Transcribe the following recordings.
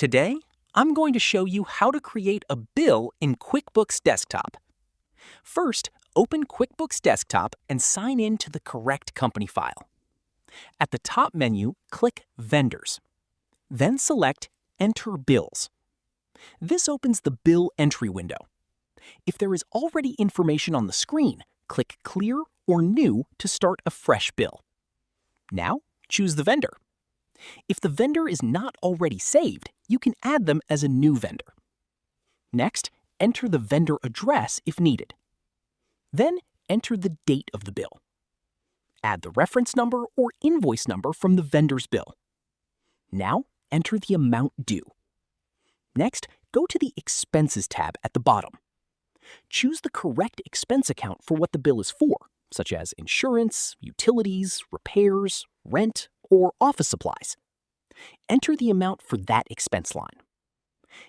Today, I'm going to show you how to create a bill in QuickBooks Desktop. First, open QuickBooks Desktop and sign in to the correct company file. At the top menu, click Vendors. Then select Enter Bills. This opens the bill entry window. If there is already information on the screen, click Clear or New to start a fresh bill. Now, choose the vendor. If the vendor is not already saved, you can add them as a new vendor. Next, enter the vendor address if needed. Then, enter the date of the bill. Add the reference number or invoice number from the vendor's bill. Now, enter the amount due. Next, go to the Expenses tab at the bottom. Choose the correct expense account for what the bill is for, such as insurance, utilities, repairs, rent, or office supplies. Enter the amount for that expense line.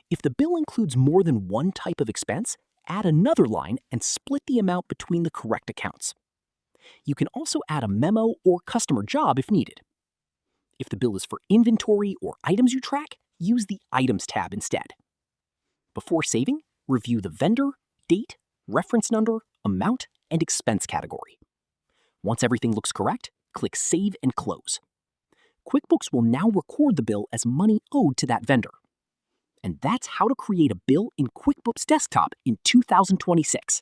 If the bill includes more than one type of expense, add another line and split the amount between the correct accounts. You can also add a memo or customer job if needed. If the bill is for inventory or items you track, use the Items tab instead. Before saving, review the vendor, date, reference number, amount, and expense category. Once everything looks correct, click Save and Close. QuickBooks will now record the bill as money owed to that vendor. And that's how to create a bill in QuickBooks Desktop in 2026.